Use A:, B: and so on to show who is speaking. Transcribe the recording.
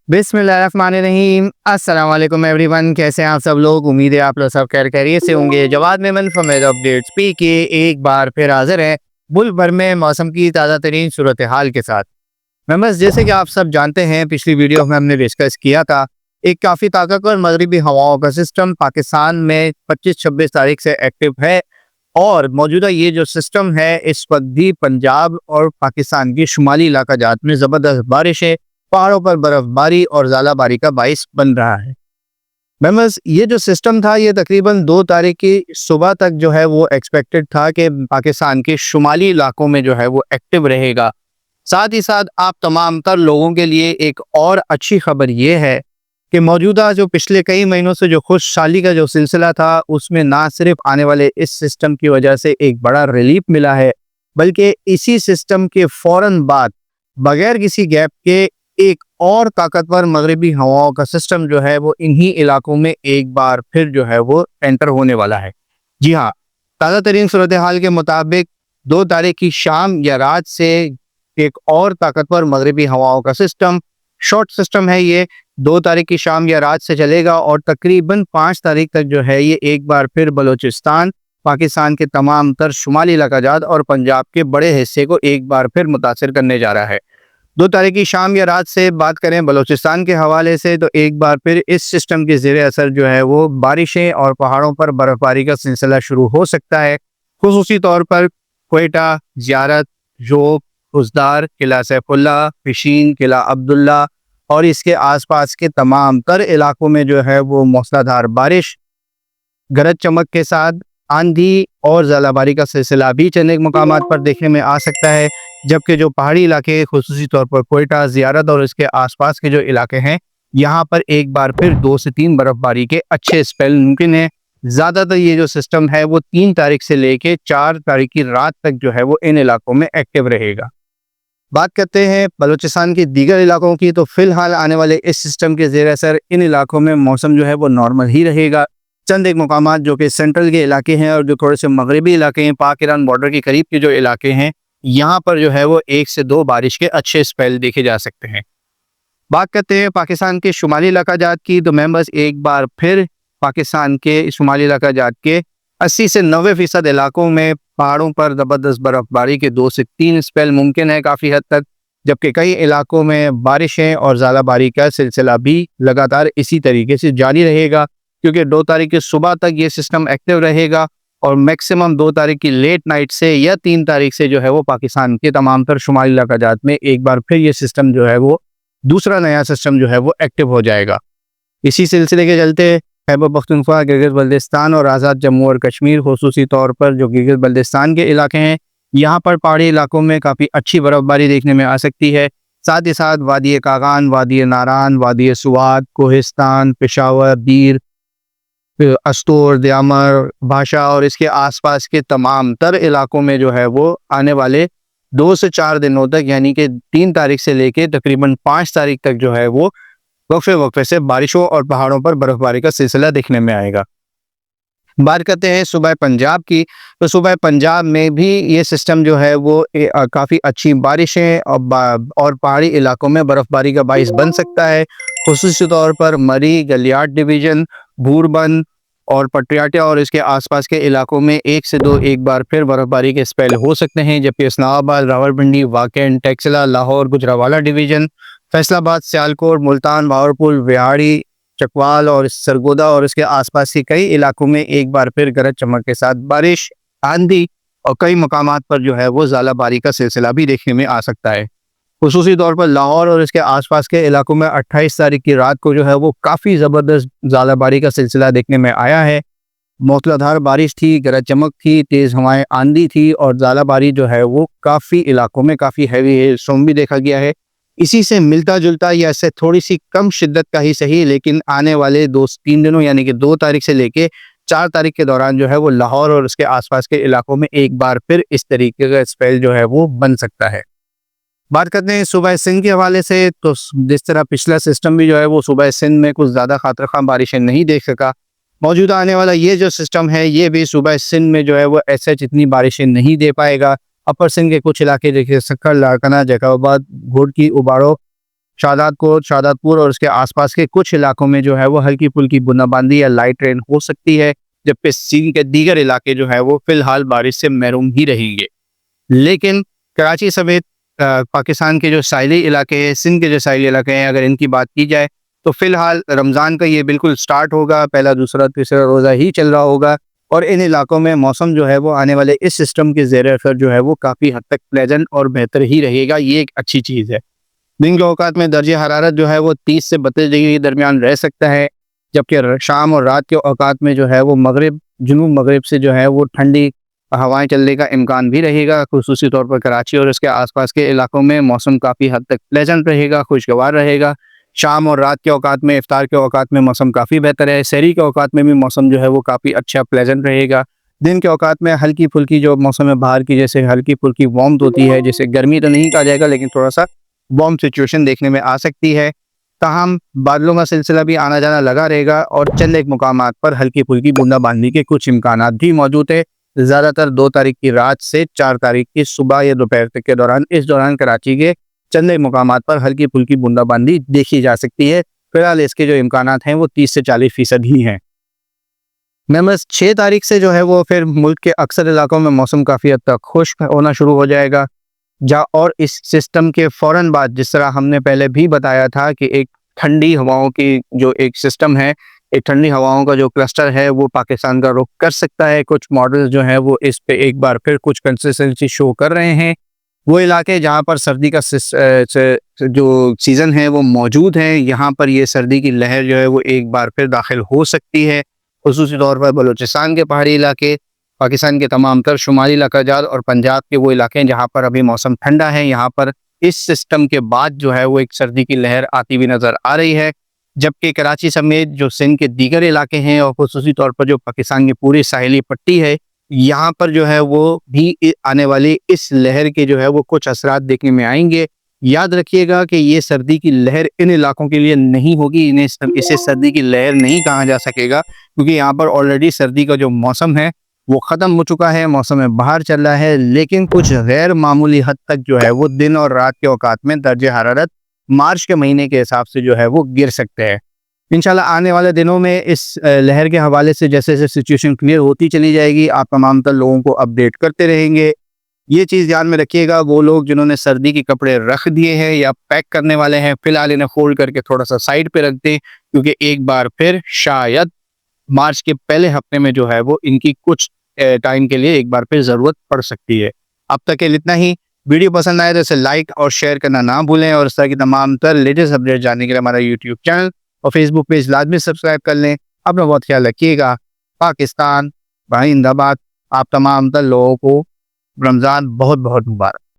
A: बिस्मिल्लाहिर्रहमानिर्रहीम। अस्सलाम वालेकुम एवरीवन, कैसे हैं आप सब लोग। उम्मीद है आप लोग सब खैरियत से होंगे। Jawad Memon from weather updates P K एक बार फिर हाजिर है मुल्क भर में मौसम की ताज़ा तरीन सूरत हाल के साथ। मेंबर्स, जैसे कि आप सब जानते हैं, पिछली वीडियो में हमने डिस्कस किया था एक काफ़ी ताकतवर मगरबी हवाओं का सिस्टम पाकिस्तान में 25-26 तारीख से एक्टिव है। और मौजूदा ये जो सिस्टम है इस वक्त भी पंजाब और पाकिस्तान की शुमाली इलाका जात में ज़बरदस्त बारिशें, पहाड़ों पर बर्फबारी और ज़ालाबारी का बाइस बन रहा है। मेंबर्स, ये जो सिस्टम था ये तकरीबन 2 तारीख की सुबह तक जो है वो एक्सपेक्टेड था कि पाकिस्तान के शुमाली इलाकों में जो है वो एक्टिव रहेगा। साथ ही साथ आप तमाम तर लोगों के लिए एक और अच्छी खबर ये है कि मौजूदा जो पिछले कई महीनों से जो खुशहाली का जो सिलसिला था उसमें ना सिर्फ आने वाले इस सिस्टम की वजह से एक बड़ा रिलीफ मिला है, बल्कि इसी सिस्टम के फौरन बाद बगैर किसी गैप के एक और ताकतवर मगरबी हवाओं का सिस्टम जो है वो इन्हीं इलाकों में एक बार फिर जो है वो एंटर होने वाला है। जी हाँ, ताज़ा तरीन सूरत हाल के मुताबिक 2 तारीख की शाम या रात से एक और ताकतवर मगरबी हवाओं का सिस्टम, शॉर्ट सिस्टम है ये, 2 तारीख की शाम या रात से चलेगा और तकरीबन 5 तारीख तक जो है ये एक बार फिर बलूचिस्तान, पाकिस्तान के तमाम तर शुमाली इलाकाजात और पंजाब के बड़े हिस्से को एक बार फिर मुतासिर करने जा रहा है। 2 तारीख की शाम या रात से बात करें बलूचिस्तान के हवाले से तो एक बार फिर इस सिस्टम के ज़ेरे असर जो है वो बारिशें और पहाड़ों पर बर्फबारी का सिलसिला शुरू हो सकता है। खुसूसी तौर पर क्वेटा, ज़ियारत, जोब, उज़दार, किला सैफुल्ला, पिशीन, किला अब्दुल्ला और इसके आसपास के तमाम तर इलाकों में जो है वो मूसलाधार बारिश, गरज चमक के साथ आंधी और ज़ालाबारी का सिलसिला भी चंद एक मकामात पर देखने में आ सकता है। जबकि जो पहाड़ी इलाके खुसूसी तौर पर क्वेटा, ज़ियारत और इसके आसपास के जो इलाके हैं यहाँ पर एक बार फिर 2 से 3 बर्फबारी के अच्छे स्पेल मुमकिन है। ज़्यादातर ये जो सिस्टम है वो 3 तारीख से लेके 4 तारीख की रात तक जो है वो इन इलाकों में एक्टिव रहेगा। बात करते हैं बलूचिस्तान के दीगर इलाकों की, तो फिलहाल आने वाले इस सिस्टम के ज़ेर असर इन इलाकों में मौसम जो है वो नॉर्मल ही रहेगा। चंद एक मकामात जो कि सेंट्रल के इलाके हैं और जो थोड़े से मगरबी इलाके हैं, पाक ईरान बॉर्डर के करीब के जो इलाके हैं, यहाँ पर जो है वो 1 से 2 बारिश के अच्छे स्पेल देखे जा सकते हैं। बात करते हैं पाकिस्तान के शुमाली इलाकाजात की, तो मेंबर्स एक बार फिर पाकिस्तान के शुमाली इलाकाजात के 80 से 90% इलाकों में पहाड़ों पर ज़बरदस्त बर्फबारी के 2 से 3 स्पेल मुमकिन है काफ़ी हद तक। जबकि कई इलाकों में बारिशें और ज़ालाबारी का सिलसिला भी लगातार इसी तरीके से जारी रहेगा, क्योंकि 2 तारीख की सुबह तक ये सिस्टम एक्टिव रहेगा और मैक्सिमम 2 तारीख की लेट नाइट से या 3 तारीख से जो है वो पाकिस्तान के तमाम तर शुमाली इलाकाजात में एक बार फिर ये सिस्टम जो है वो दूसरा नया सिस्टम जो है वो एक्टिव हो जाएगा। इसी सिलसिले के चलते खैबर पख्तूनख्वा, गिलगित बल्तिस्तान और आज़ाद जम्मू और कश्मीर, खुसूसी तौर पर जो गिलगित बल्तिस्तान के इलाके हैं, यहाँ पर पहाड़ी इलाकों में काफ़ी अच्छी बर्फबारी देखने में आ सकती है। साथ ही साथ वादी कागान, वादी नारान, वादी सुवाद, कोहिस्तान, पेशावर, बीर, अस्तूर, दयामर, भाषा और इसके आसपास के तमाम तर इलाकों में जो है वो आने वाले 2 से 4 दिनों तक, यानी कि 3 तारीख से लेके तकरीबन 5 तारीख तक जो है वो वक्फे वक्फे से बारिशों और पहाड़ों पर बर्फबारी का सिलसिला देखने में आएगा। बात करते हैं सूबा पंजाब की, तो सूबा पंजाब में भी ये सिस्टम जो है वो काफ़ी अच्छी बारिशें और पहाड़ी इलाकों में बर्फबारी का बाइस बन सकता है। खुसूसी तौर पर मरी, गलियाट डिवीज़न, भूरबन और पटियाला और इसके आसपास के इलाकों में 1 से 2 एक बार फिर बर्फबारी के स्पेल हो सकते हैं। जबकि इस्लामाबाद, रावलपिंडी, वाकन, टेक्सला, लाहौर, गुजरावाला डिवीज़न, फैसलाबाद, सियालकोट, मुल्तान, भावलपुर, व्याड़ी, चकवाल और सरगोदा और इसके आसपास के कई इलाकों में एक बार फिर गरज चमक के साथ बारिश, आंधी और कई मकामात पर जो है वो ज़ालाबारी का सिलसिला भी देखने में आ सकता है। खुसूसी तौर पर लाहौर और इसके आसपास के इलाकों में 28 तारीख की रात को जो है वो काफ़ी ज़बरदस्त ज़ालाबारी का सिलसिला देखने में आया है। मूसलाधार बारिश थी, गरज चमक थी, तेज़ हवाएं आंधी थी और ज़ालाबारी जो है वो काफ़ी इलाकों में काफ़ी हैवी स्टॉर्म भी देखा गया है। इसी से मिलता जुलता या इससे थोड़ी सी कम शिद्दत का ही सही, लेकिन आने वाले 2 से 3 दिनों यानी कि 2 तारीख से लेके 4 तारीख के दौरान जो है वो लाहौर और उसके आसपास के इलाकों में एक बार फिर इस तरीके का स्पेल जो है वो बन सकता है। बात करते हैं सूबा सिंध के हवाले से, तो जिस तरह पिछला सिस्टम भी जो है वो सूबा सिंध में कुछ ज़्यादा खातर बारिशें नहीं देख सका, मौजूदा आने वाला ये जो सिस्टम है ये भी सूबा सिंध में जो है वो ऐसे इतनी बारिशें नहीं दे पाएगा। अपर सिंध के कुछ इलाके जैसे सक्कर, लाड़काना, जैकाबाद, घोड़की, उबाड़ो शादातपुर और उसके आसपास के कुछ इलाकों में जो है वो हल्की फुल्की बूंदाबांदी या लाइट रेन हो सकती है, जबकि सिंध के दीगर इलाके जो है वो फिलहाल बारिश से महरूम ही रहेंगे। लेकिन कराची समेत पाकिस्तान के जो साहिली इलाके हैं, सिंध के जो साहिली इलाके हैं, अगर इनकी बात की जाए तो फिलहाल रमज़ान का ये बिल्कुल स्टार्ट होगा, पहला दूसरा तीसरा रोज़ा ही चल रहा होगा और इन इलाकों में मौसम जो है वो आने वाले इस सिस्टम के ज़ेर असर जो है वो काफ़ी हद तक प्लेजेंट और बेहतर ही रहेगा। ये एक अच्छी चीज़ है। दिन के औकात में दर्जे हरारत जो है वो 30 से 32 डिग्री के दरमियान रह सकता है, जबकि शाम और रात के औकात में जो है वो जुनूब मगरिब से जो है वो ठंडी हवाएं चलने का इम्कान भी रहेगा। खुसूसी तौर पर कराची और इसके आसपास के इलाकों में मौसम काफ़ी हद तक प्लेजेंट रहेगा, खुशगवार रहेगा। शाम और रात के औकात में, इफ्तार के औकात में मौसम काफ़ी बेहतर है। सहरी के औकात में भी मौसम जो है वो काफ़ी अच्छा प्लेजेंट रहेगा। दिन के औकात में हल्की फुल्की जो मौसम है बाहर की, जैसे हल्की फुल्की वार्मथ होती है, जैसे गर्मी तो नहीं कहा जाएगा लेकिन थोड़ा सा वार्म सिचुएशन देखने में आ सकती है। ताहम बादलों का सिलसिला भी आना जाना लगा रहेगा और चंद एक मुकामात पर हल्की फुल्की बूंदाबांदी के कुछ इम्कानात भी मौजूद है। ज़्यादातर 2 तारीख की रात से 4 तारीख की सुबह या दोपहर तक के दौरान इस दौरान कराची के चंद एक मुकामात पर हल्की फुल्की बूंदाबांदी देखी जा सकती है। फिलहाल इसके जो इम्कानात हैं वो 30 से 40% ही हैं। बस 6 तारीख से जो है वो फिर मुल्क के अक्सर इलाकों में मौसम काफ़ी हद तक खुश्क होना शुरू हो जाएगा। और इस सिस्टम के फ़ौरन बाद, जिस तरह हमने पहले भी बताया था कि एक ठंडी हवाओं की जो एक सिस्टम है, एक ठंडी हवाओं का जो क्लस्टर है वो पाकिस्तान का रुख कर सकता है। कुछ मॉडल जो हैं वो इस पे एक बार फिर कुछ कंसिस्टेंसी शो कर रहे हैं। वो इलाके जहाँ पर सर्दी का जो सीज़न है वो मौजूद है, यहाँ पर ये सर्दी की लहर जो है वो एक बार फिर दाखिल हो सकती है। खुसूसी तौर पर बलूचिस्तान के पहाड़ी इलाके, पाकिस्तान के तमाम तर शुमाली इलाकाजात और पंजाब के वो इलाके हैं जहाँ पर अभी मौसम ठंडा है, यहाँ पर इस सिस्टम के बाद जो है वो एक सर्दी की लहर आती हुई नज़र आ रही है। जबकि कराची समेत जो सिंध के दीगर इलाके हैं और खुसूसी तौर पर जो पाकिस्तान की पूरी साहिली पट्टी है, यहाँ पर जो है वो भी आने वाली इस लहर के जो है वो कुछ असरात देखने में आएंगे। याद रखिएगा कि ये सर्दी की लहर इन इलाकों के लिए नहीं होगी, इसे सर्दी की लहर नहीं कहा जा सकेगा, क्योंकि यहाँ पर ऑलरेडी सर्दी का जो मौसम है वो ख़त्म हो चुका है, मौसम में बाहर चल रहा है। लेकिन कुछ गैर मामूली हद तक जो है वो दिन और रात के औकात में दर्जे हरारत मार्च के महीने के हिसाब से जो है वो गिर सकते हैं। इंशाल्लाह आने वाले दिनों में इस लहर के हवाले से जैसे जैसे सिचुएशन क्लियर होती चली जाएगी, आप तमाम तर लोगों को अपडेट करते रहेंगे। ये चीज़ ध्यान में रखिएगा, वो लोग जिन्होंने सर्दी के कपड़े रख दिए हैं या पैक करने वाले हैं, फिलहाल इन्हें फोल्ड करके थोड़ा सा साइड पे रख दें, क्योंकि एक बार फिर शायद मार्च के पहले हफ्ते में जो है वो इनकी कुछ टाइम के लिए एक बार फिर ज़रूरत पड़ सकती है। अब तक के लिए इतना ही। वीडियो पसंद आए तो इसे लाइक और शेयर करना ना भूलें और इस तरह की तमाम तर लेटेस्ट अपडेट जानने के लिए हमारा यूट्यूब चैनल और फेसबुक पेज लाजमी सब्सक्राइब कर लें। अपना बहुत ख्याल रखिएगा। पाकिस्तान जिंदाबाद। आप तमाम तर लोगों को रमज़ान बहुत बहुत मुबारक।